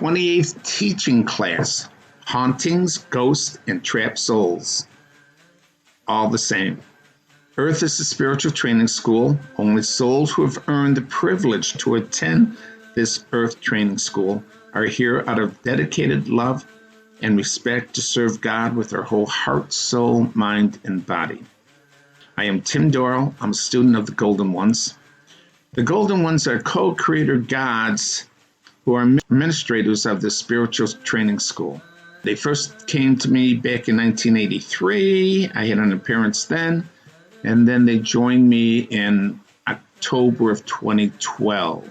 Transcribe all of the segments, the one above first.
28th teaching class, Hauntings, Ghosts, and Trapped Souls. All the same. Earth is a spiritual training school. Only souls who have earned the privilege to attend this Earth training school are here out of dedicated love and respect to serve God with their whole heart, soul, mind, and body. I am Tim Doral. I'm a student of the Golden Ones. The Golden Ones are co-creator gods who are administrators of the spiritual training school. They first came to me back in 1983. I had an appearance then, and then they joined me in October of 2012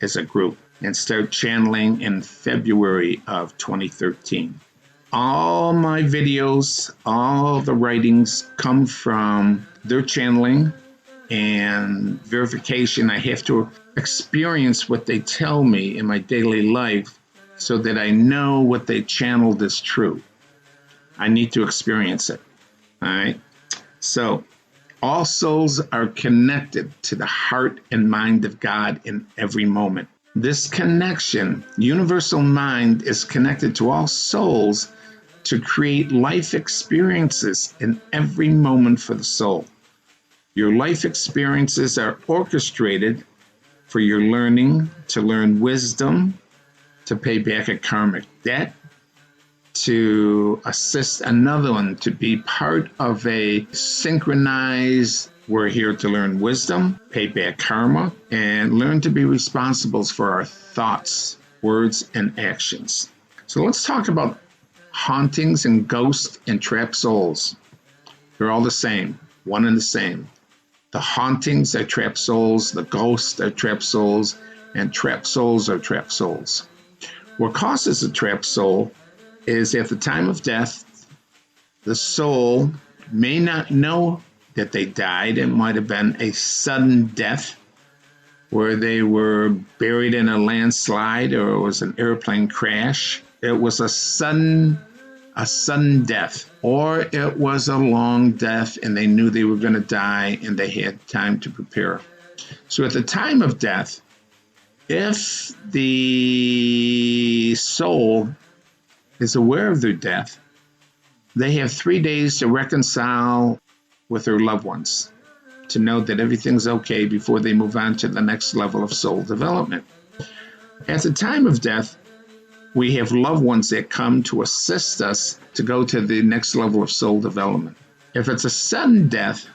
as a group and started channeling in February of 2013. All my videos, all the writings come from their channeling and verification. I have to experience what they tell me in my daily life so that I know what they channeled is true. I need to experience it. All right. So all souls are connected to the heart and mind of God in every moment. This connection, universal mind, is connected to all souls to create life experiences in every moment for the soul. Your life experiences are orchestrated for your learning, to learn wisdom, to pay back a karmic debt, to assist another one, to be part of a synchronized, we're here to learn wisdom, pay back karma, and learn to be responsible for our thoughts, words, and actions. So let's talk about hauntings and ghosts and trapped souls. They're all the same, one and the same. The hauntings are trapped souls, the ghosts are trapped souls, and trapped souls are trapped souls. What causes a trapped soul is at the time of death, the soul may not know that they died. It might have been a sudden death where they were buried in a landslide or it was an airplane crash. It was a sudden death, or it was a long death and they knew they were going to die and they had time to prepare. So at the time of death, if the soul is aware of their death, they have 3 days to reconcile with their loved ones, to know that everything's okay before they move on to the next level of soul development. At the time of death, we have loved ones that come to assist us to go to the next level of soul development. If it's a sudden death,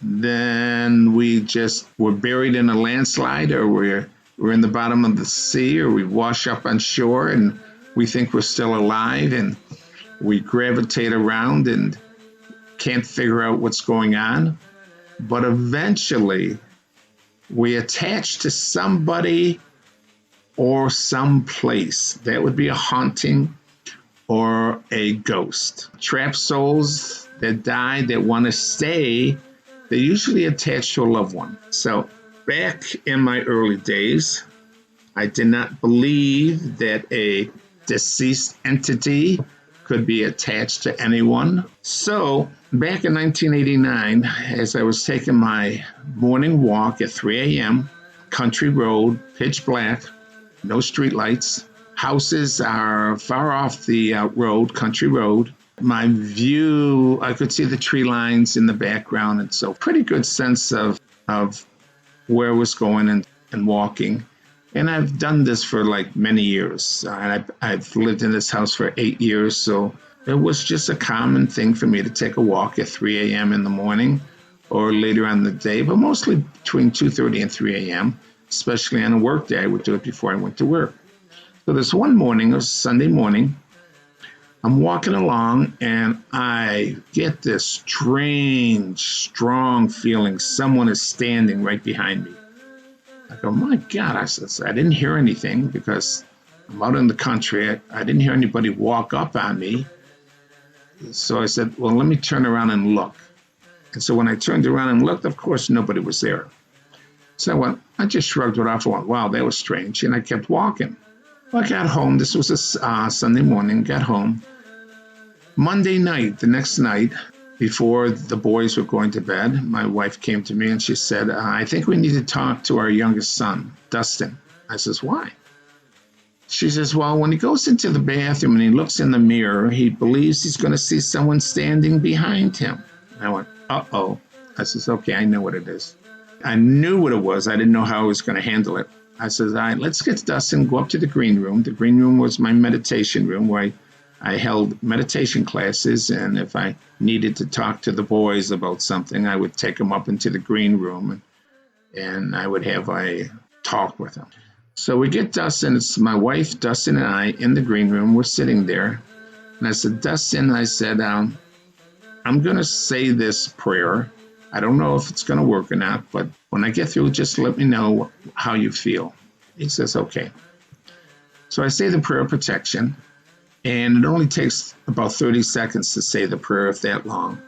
then we're buried in a landslide, or we're in the bottom of the sea, or we wash up on shore and we think we're still alive and we gravitate around and can't figure out what's going on. But eventually we attach to somebody or some place. That would be a haunting or a ghost. Trapped souls that die, that want to stay, they usually attach to a loved one. So back in my early days, I did not believe that a deceased entity could be attached to anyone. So back in 1989, as I was taking my morning walk at 3 a.m., country road, pitch black, no street lights. Houses are far off the road, country road. My view, I could see the tree lines in the background, and so pretty good sense of where I was going and walking. And I've done this for like many years. I've lived in this house for 8 years, so it was just a common thing for me to take a walk at 3 a.m. in the morning or later on in the day, but mostly between 2:30 and 3 a.m., especially on a work day. I would do it before I went to work. So this one morning, it was Sunday morning, I'm walking along and I get this strange, strong feeling someone is standing right behind me. I go, my God, I didn't hear anything because I'm out in the country. I didn't hear anybody walk up on me. So I said, well, let me turn around and look. And so when I turned around and looked, of course, nobody was there. So I just shrugged it off and went, wow, that was strange. And I kept walking. Well, I got home. This was a Sunday morning. Got home. Monday night, the next night, before the boys were going to bed, my wife came to me and she said, I think we need to talk to our youngest son, Dustin. I says, why? She says, well, when he goes into the bathroom and he looks in the mirror, he believes he's going to see someone standing behind him. I went, uh-oh. I says, okay, I know what it is. I knew what it was. I didn't know how I was going to handle it. I says, all right, let's get Dustin, go up to the green room. The green room was my meditation room where I held meditation classes, and if I needed to talk to the boys about something, I would take them up into the green room, and I would have a talk with them. So we get Dustin, it's my wife, Dustin, and I in the green room. We're sitting there. And I said, Dustin, I said, I'm going to say this prayer. I don't know if it's going to work or not, but when I get through, just let me know how you feel. He says, okay. So I say the prayer of protection, and it only takes about 30 seconds to say the prayer, if that long.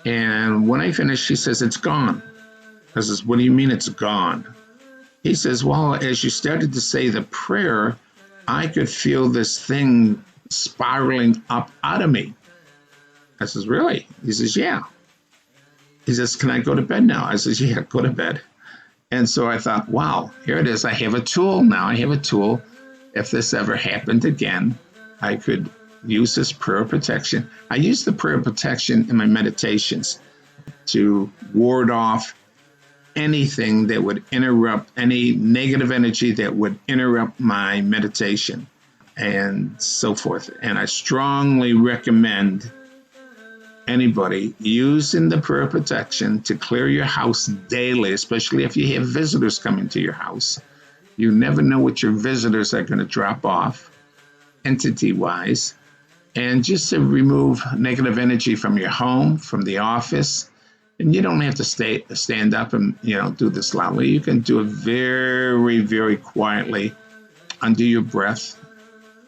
And when I finish, she says, it's gone. I says, what do you mean it's gone? He says, well, as you started to say the prayer, I could feel this thing spiraling up out of me. I says, really? He says, yeah. He says, can I go to bed now? I says, yeah, go to bed. And so I thought, wow, here it is. I have a tool now. I have a tool. If this ever happened again, I could use this prayer of protection. I use the prayer of protection in my meditations to ward off anything that would interrupt, any negative energy that would interrupt my meditation and so forth. And I strongly recommend anybody using the prayer of protection to clear your house daily, especially if you have visitors coming to your house. You never know what your visitors are going to drop off, entity-wise. And just to remove negative energy from your home, from the office. And you don't have to stand up and, do this loudly. You can do it very, very quietly under your breath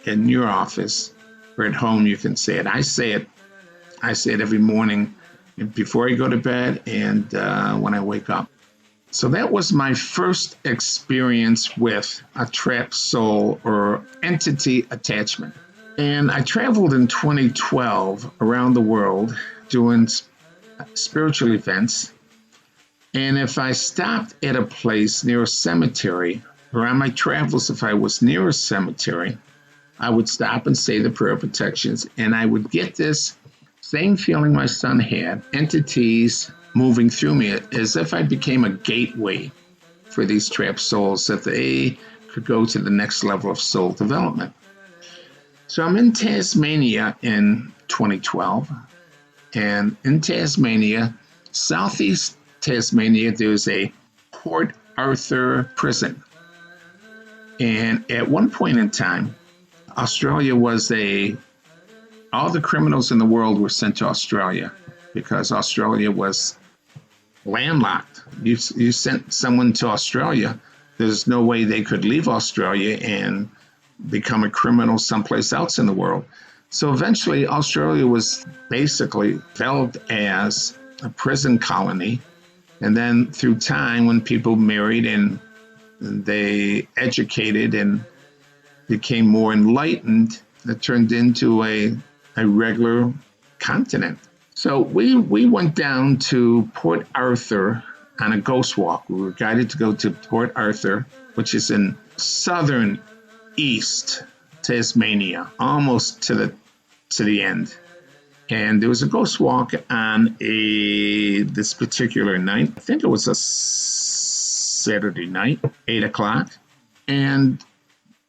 in your office or at home. You can say it. I say it every morning before I go to bed and when I wake up. So that was my first experience with a trapped soul or entity attachment. And I traveled in 2012 around the world doing spiritual events. And if I stopped at a place near a cemetery, or on my travels, if I was near a cemetery, I would stop and say the prayer of protections, and I would get this same feeling my son had, entities moving through me, as if I became a gateway for these trapped souls, that they could go to the next level of soul development. So I'm in Tasmania in 2012. And in Tasmania, southeast Tasmania, there's a Port Arthur prison. And at one point in time, Australia was all the criminals in the world were sent to Australia because Australia was landlocked. You sent someone to Australia, there's no way they could leave Australia and become a criminal someplace else in the world. So eventually, Australia was basically developed as a prison colony. And then through time, when people married and they educated and became more enlightened, it turned into a regular continent. So we went down to Port Arthur on a ghost walk. We were guided to go to Port Arthur, which is in southern east Tasmania, almost to the end. And there was a ghost walk on this particular night. I think it was a Saturday night, 8 o'clock. And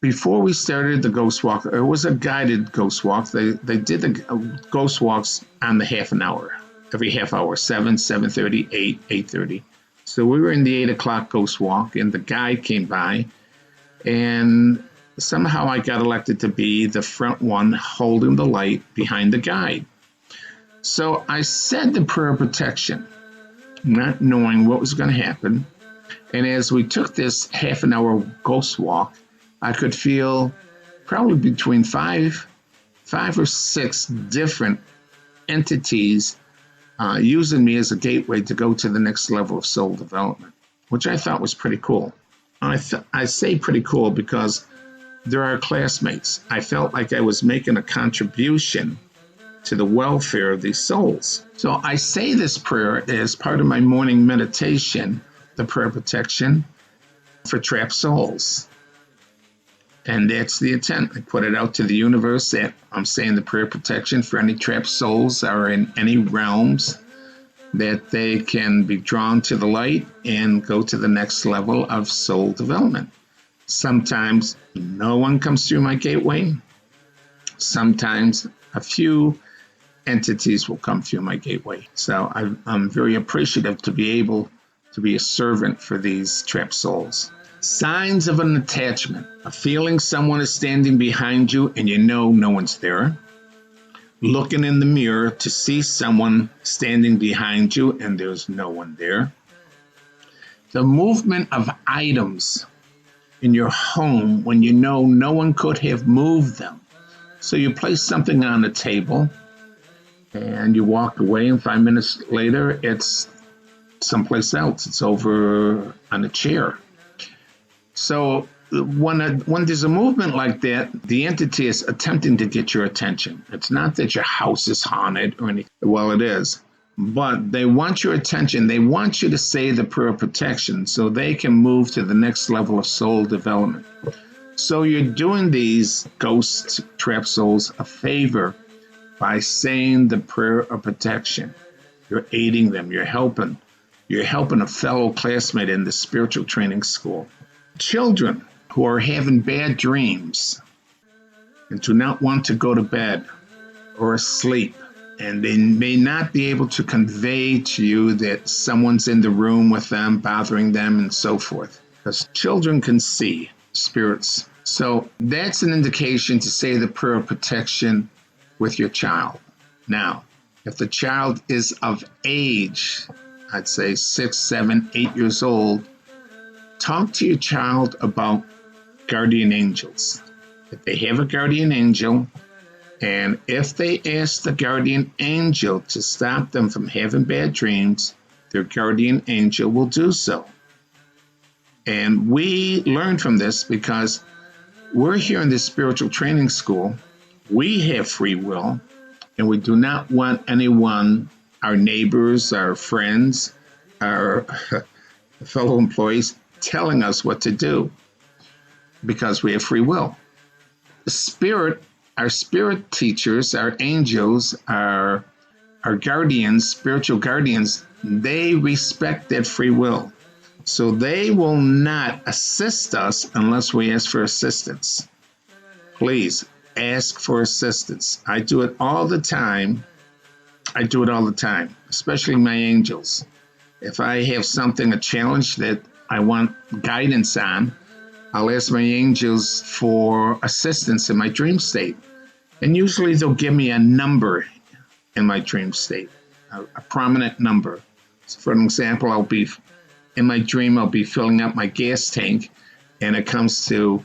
before we started the ghost walk, it was a guided ghost walk. They did the ghost walks on the half an hour, every half hour, 7, 7:30, 8, 8:30. So we were in the 8 o'clock ghost walk, and the guide came by, and somehow I got elected to be the front one holding the light behind the guide. So I said the prayer of protection, not knowing what was going to happen. And as we took this half an hour ghost walk, I could feel probably between five or six different entities using me as a gateway to go to the next level of soul development, which I thought was pretty cool. I say pretty cool because they're our classmates. I felt like I was making a contribution to the welfare of these souls. So I say this prayer as part of my morning meditation, the prayer of protection for trapped souls. And that's the intent. I put it out to the universe that I'm saying the prayer protection for any trapped souls or in any realms, that they can be drawn to the light and go to the next level of soul development. Sometimes no one comes through my gateway. Sometimes a few entities will come through my gateway. So I'm very appreciative to be able to be a servant for these trapped souls. Signs of an attachment: a feeling someone is standing behind you and you know no one's there. Looking in the mirror to see someone standing behind you and there's no one there. The movement of items in your home when you know no one could have moved them. So you place something on the table and you walk away, and 5 minutes later it's someplace else. It's over on a chair. So when there's a movement like that, the entity is attempting to get your attention. It's not that your house is haunted or anything. Well, it is. But they want your attention. They want you to say the prayer of protection so they can move to the next level of soul development. So you're doing these ghost trapped souls a favor by saying the prayer of protection. You're aiding them. You're helping. You're helping a fellow classmate in the spiritual training school. Children who are having bad dreams and do not want to go to bed or asleep, and they may not be able to convey to you that someone's in the room with them, bothering them, and so forth. Because children can see spirits. So that's an indication to say the prayer of protection with your child. Now, if the child is of age, I'd say 6, 7, 8 years old, talk to your child about guardian angels. If they have a guardian angel, and if they ask the guardian angel to stop them from having bad dreams, their guardian angel will do so. And we learn from this because we're here in this spiritual training school. We have free will, and we do not want anyone, our neighbors, our friends, our fellow employees, telling us what to do, because we have free will. Our spirit teachers, our angels, our guardians, spiritual guardians, they respect that free will. So they will not assist us unless we ask for assistance. Please ask for assistance. I do it all the time, especially my angels. If I have something, a challenge that I want guidance on, I'll ask my angels for assistance in my dream state. And usually they'll give me a number in my dream state, a prominent number. So for an example, in my dream, I'll be filling up my gas tank, and it comes to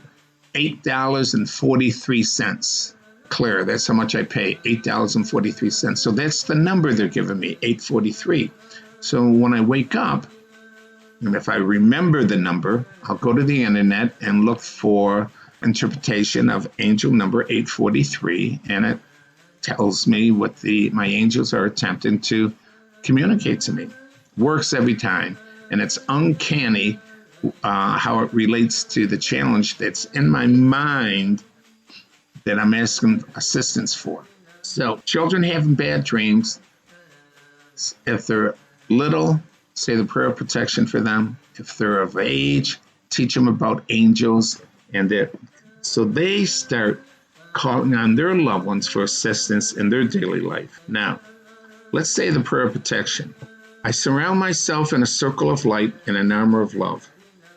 $8.43. Clear, that's how much I pay, $8.43. So that's the number they're giving me, $8.43. So when I wake up, and if I remember the number, I'll go to the internet and look for interpretation of angel number 843, and it tells me what my angels are attempting to communicate to me. Works every time, and it's uncanny how it relates to the challenge that's in my mind that I'm asking assistance for. So children having bad dreams, if they're little, say the prayer of protection for them. If they're of age, teach them about angels, and so they start calling on their loved ones for assistance in their daily life. Now, let's say the prayer of protection. I surround myself in a circle of light and an armor of love,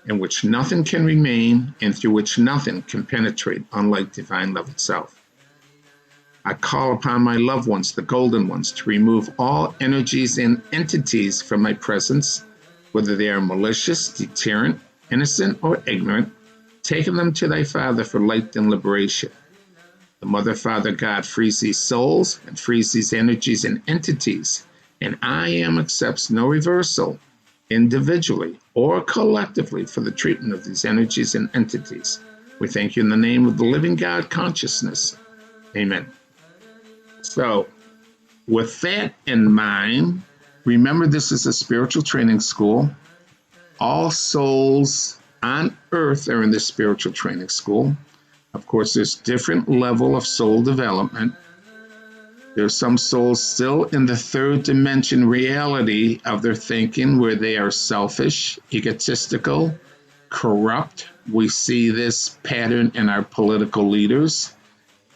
in which nothing can remain and through which nothing can penetrate, unlike divine love itself. I call upon my loved ones, the golden ones, to remove all energies and entities from my presence, whether they are malicious, deterrent, innocent, or ignorant, taking them to thy Father for light and liberation. The Mother, Father, God frees these souls and frees these energies and entities, and I am accepts no reversal, individually or collectively, for the treatment of these energies and entities. We thank you in the name of the living God consciousness. Amen. So, with that in mind, remember this is a spiritual training school. All souls on earth are in this spiritual training school. Of course, there's different level of soul development. There's some souls still in the third dimension reality of their thinking where they are selfish, egotistical, corrupt. We see this pattern in our political leaders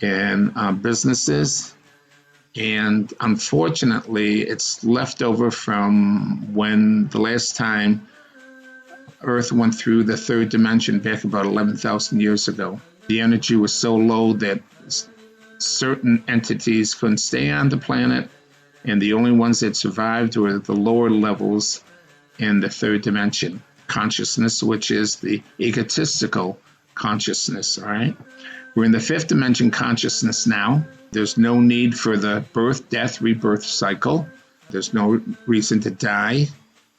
and businesses. And unfortunately, it's left over from when the last time Earth went through the third dimension back about 11,000 years ago. The energy was so low that certain entities couldn't stay on the planet, and the only ones that survived were the lower levels in the third dimension consciousness, which is the egotistical consciousness. All right, we're in the fifth dimension consciousness now. There's no need for the birth, death, rebirth cycle. There's no reason to die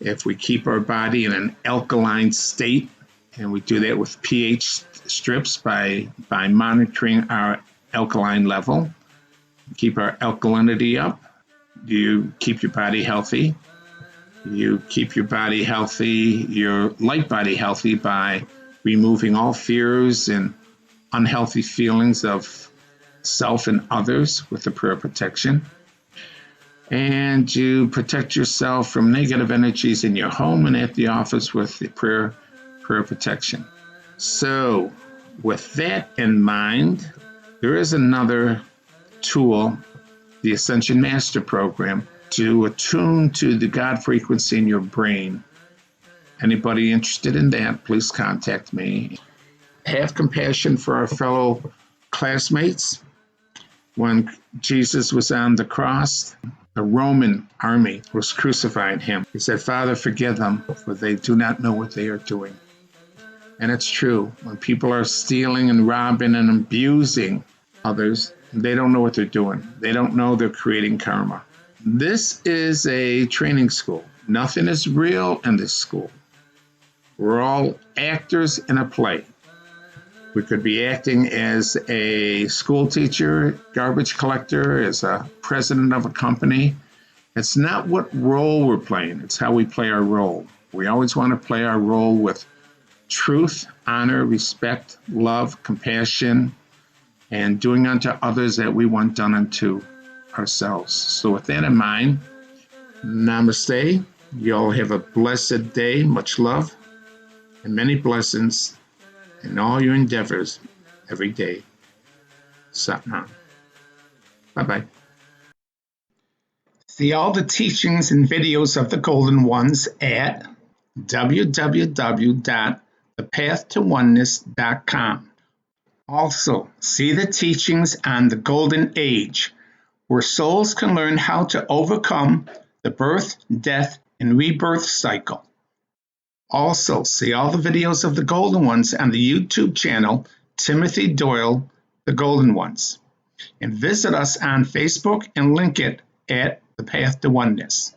if we keep our body in an alkaline state, and we do that with pH strips by monitoring our alkaline level. Keep our alkalinity up. You keep your body healthy. You keep your body healthy, your light body healthy, by removing all fears and unhealthy feelings of self and others with the prayer protection. And you protect yourself from negative energies in your home and at the office with the prayer protection. So with that in mind, there is another tool, the Ascension Master Program, to attune to the God frequency in your brain. Anybody interested in that, please contact me. Have compassion for our fellow classmates. When Jesus was on the cross, the Roman army was crucifying him. He said, "Father, forgive them, for they do not know what they are doing." And it's true. When people are stealing and robbing and abusing others, they don't know what they're doing. They don't know they're creating karma. This is a training school. Nothing is real in this school. We're all actors in a play. We could be acting as a school teacher, garbage collector, as a president of a company. It's not what role we're playing. It's how we play our role. We always want to play our role with truth, honor, respect, love, compassion, and doing unto others that we want done unto ourselves. So with that in mind, namaste. You all have a blessed day. Much love and many blessings in all your endeavors every day. Satnam. Bye-bye. See all the teachings and videos of the Golden Ones at www.thepathtooneNess.com. Also, see the teachings on the Golden Age, where souls can learn how to overcome the birth, death, and rebirth cycle. Also, see all the videos of the Golden Ones on the YouTube channel, Timothy Doyle, The Golden Ones. And visit us on Facebook and link it at The Path to Oneness.